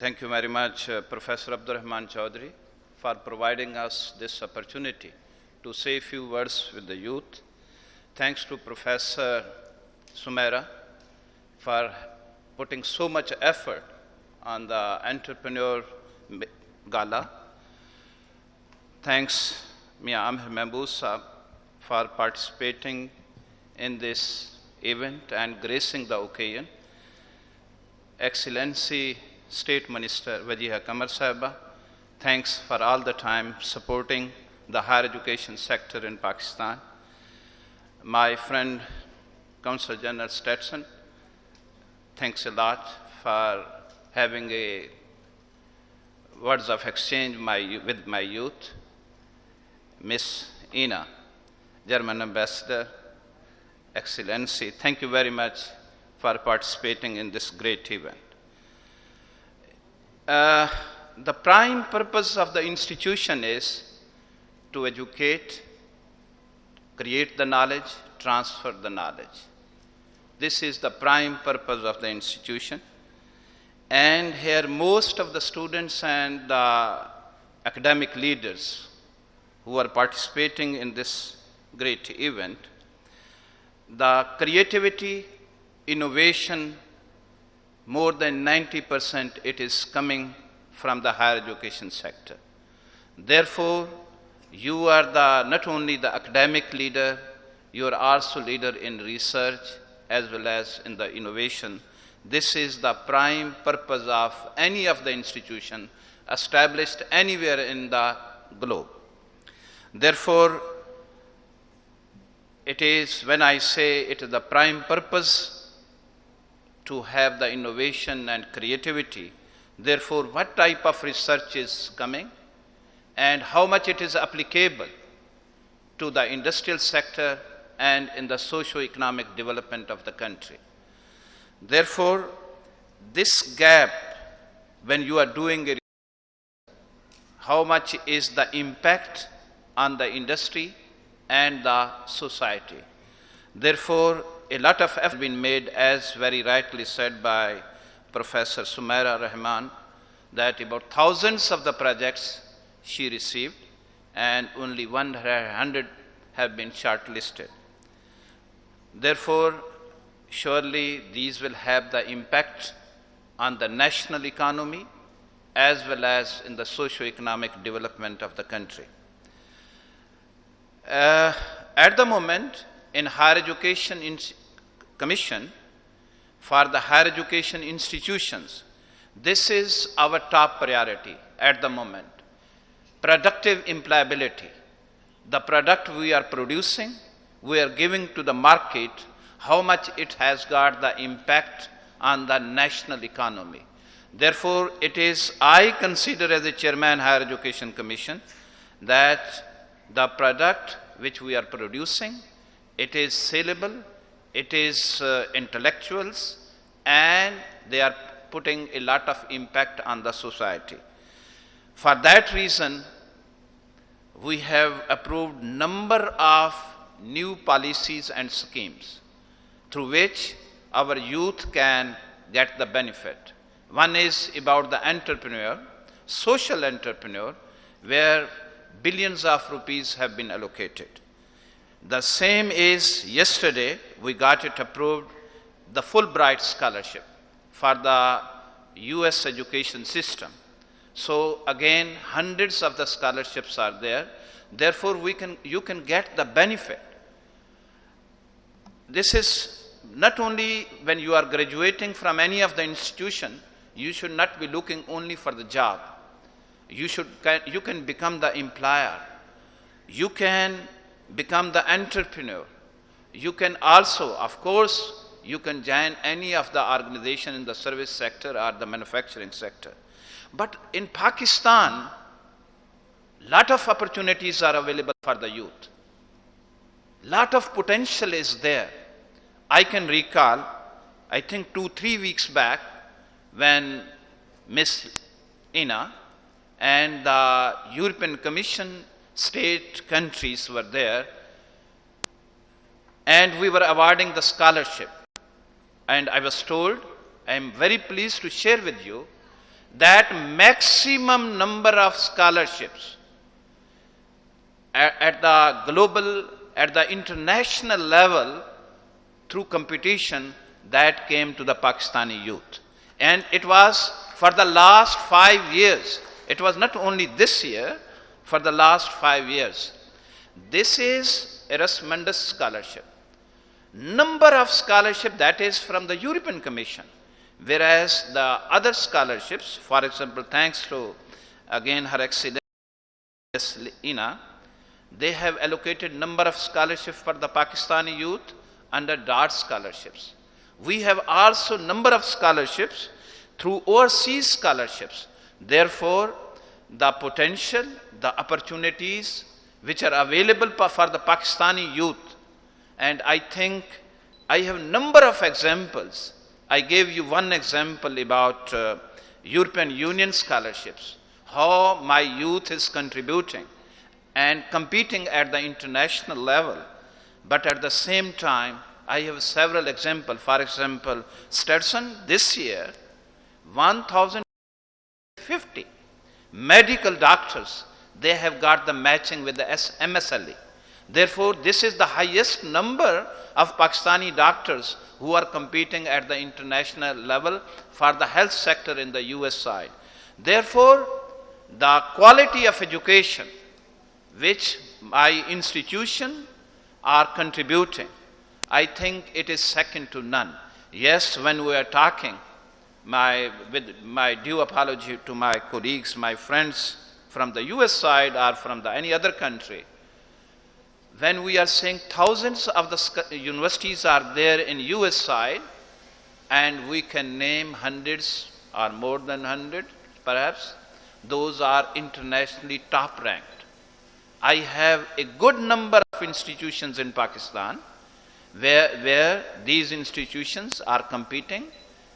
Thank you very much, Professor Abdurrahman Chaudhry, for providing us this opportunity to say a few words with the youth. Thanks to Professor Sumaira for putting so much effort on the Entrepreneur Gala. Thanks, Mia Amir Mambusa, for participating in this event and gracing the occasion. Excellency State Minister Wajiha Kamar Sahiba, thanks for all the time supporting the higher education sector in Pakistan. My friend Consul General Stetson, thanks a lot for having a words of exchange with my youth. Miss Ina, German Ambassador, Excellency, thank you very much for participating in this great event. The prime purpose of the institution is to educate, create the knowledge, transfer the knowledge. This is the prime purpose of the institution. And here most of the students and the academic leaders who are participating in this great event, the creativity, innovation, more than 90% it is coming from the higher education sector. Therefore, you are not only the academic leader, you are also leader in research as well as in the innovation. This is the prime purpose of any of the institution established anywhere in the globe. Therefore, it is, when I say it is the prime purpose to have the innovation and creativity, therefore what type of research is coming and how much it is applicable to the industrial sector and in the socio-economic development of the country. Therefore, this gap, when you are doing a how much is the impact on the industry and the society. Therefore, a lot of effort has been made, as very rightly said by Professor Sumaira Rahman, that about thousands of the projects she received and only 100 have been shortlisted. Therefore, surely these will have the impact on the national economy as well as in the socio-economic development of the country. At the moment, in Higher Education Commission for the higher education institutions, this is our top priority at the moment. Productive employability. The product we are producing, we are giving to the market, how much it has got the impact on the national economy. Therefore, it is, I consider as a chairman Higher Education Commission, that the product which we are producing, it is saleable, it is intellectuals, and they are putting a lot of impact on the society. For that reason, we have approved number of new policies and schemes through which our youth can get the benefit. One is about the entrepreneur, social entrepreneur, where billions of rupees have been allocated. The same is, yesterday we got it approved, the Fulbright scholarship for the US education system. So again, hundreds of the scholarships are there. Therefore, you can get the benefit. This is not only when you are graduating from any of the institution, you should not be looking only for the job. You can become the employer. You can become the entrepreneur. You can also, of course, you can join any of the organization in the service sector or the manufacturing sector. But in Pakistan, lot of opportunities are available for the youth. Lot of potential is there. I can recall, I think 2-3 weeks back, when Miss Ina and the European Commission state countries were there, and we were awarding the scholarship. And I was told, I am very pleased to share with you that maximum number of scholarships at the global, at the international level through competition that came to the Pakistani youth. And it was for the last 5 years. It was not only this year, for the last 5 years. This is Erasmus scholarship. Number of scholarship that is from the European Commission, whereas the other scholarships, for example, thanks to again Her Excellency Ina, they have allocated number of scholarships for the Pakistani youth under DART scholarships. We have also number of scholarships through overseas scholarships. Therefore, the potential, the opportunities which are available for the Pakistani youth, and I think I have number of examples. I gave you one example about European Union scholarships, how my youth is contributing and competing at the international level. But at the same time, I have several examples. For example, Stetson this year, 1,050 medical doctors, they have got the matching with the MSLE. Therefore, this is the highest number of Pakistani doctors who are competing at the international level for the health sector in the US side. Therefore, the quality of education which my institution are contributing, I think it is second to none. Yes, when we are talking, with my due apology to my colleagues, my friends from the US side or from any other country, when we are saying thousands of the universities are there in US side, and we can name hundreds or more than 100 perhaps, those are internationally top ranked. I have a good number of institutions in Pakistan where these institutions are competing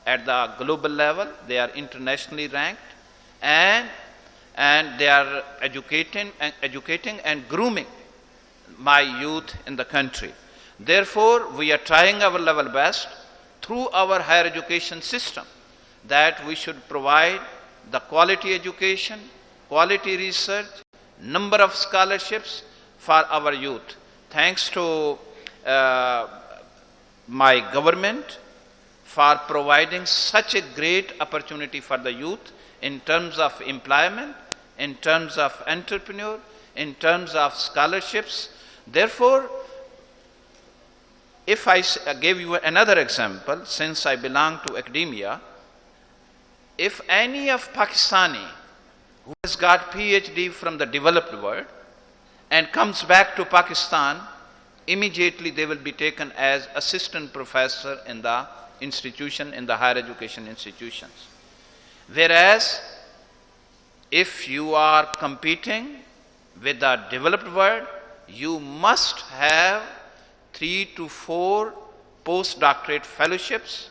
at the global level. They are internationally ranked, and they are educating and grooming my youth in the country. Therefore, we are trying our level best through our higher education system that we should provide the quality education, quality research, number of scholarships for our youth. Thanks to my government for providing such a great opportunity for the youth in terms of employment, in terms of entrepreneur, in terms of scholarships. Therefore, if I give you another example, since I belong to academia, if any of Pakistani who has got PhD from the developed world and comes back to Pakistan, immediately they will be taken as assistant professor in the institution, in the higher education institutions. Whereas, if you are competing with the developed world, you must have 3 to 4 postdoctorate fellowships,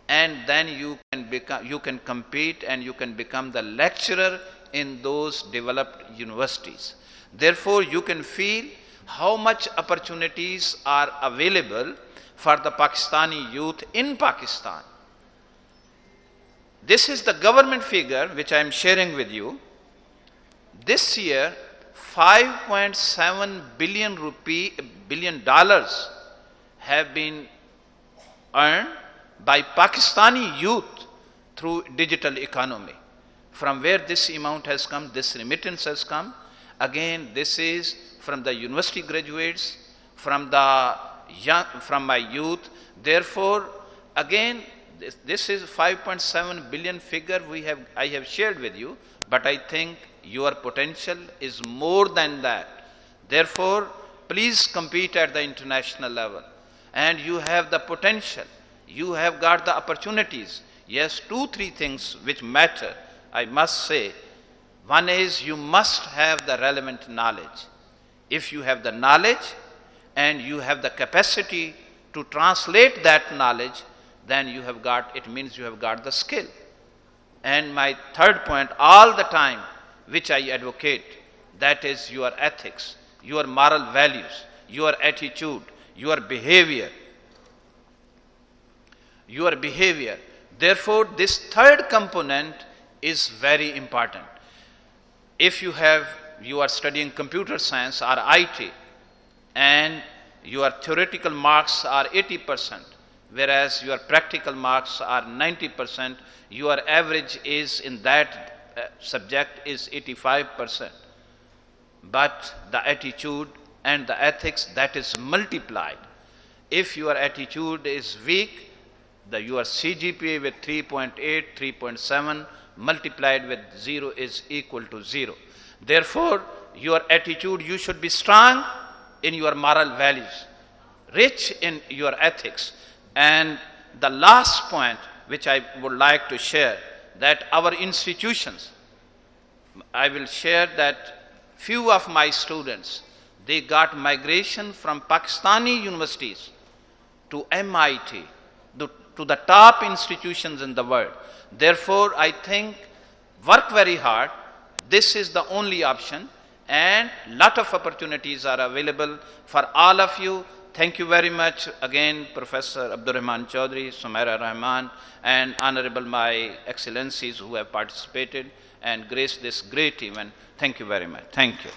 and then you can compete and you can become the lecturer in those developed universities. Therefore, you can feel how much opportunities are available for the Pakistani youth in Pakistan. This is the government figure which I am sharing with you. This year, $5.7 billion have been earned by Pakistani youth through digital economy. From where this amount has come, this remittance has come, again this is from the university graduates, from my youth. Therefore, again this is 5.7 billion figure I have shared with you, but I think your potential is more than that. Therefore, please compete at the international level, and you have the potential, you have got the opportunities. Yes, 2-3 things which matter, I must say. One is you must have the relevant knowledge. If you have the knowledge and you have the capacity to translate that knowledge, then it means you have got the skill. And my third point, all the time, which I advocate, that is your ethics, your moral values, your attitude, your behavior. Therefore, this third component is very important. If you are studying computer science or IT, and your theoretical marks are 80%, whereas your practical marks are 90%, your average is in that subject is 85%. But the attitude and the ethics, that is multiplied. If your attitude is weak, your CGPA with 3.8, 3.7 multiplied with 0 is equal to 0. Therefore, your attitude, you should be strong in your moral values, rich in your ethics. And the last point which I would like to share, that our institutions, I will share that few of my students, they got migration from Pakistani universities to MIT, to the top institutions in the world. Therefore, I think work very hard. This is the only option, and lot of opportunities are available for all of you. Thank you very much again, Professor Abdurrahman Chaudhry, Sumaira Rahman, and Honorable My Excellencies who have participated and graced this great event. Thank you very much. Thank you.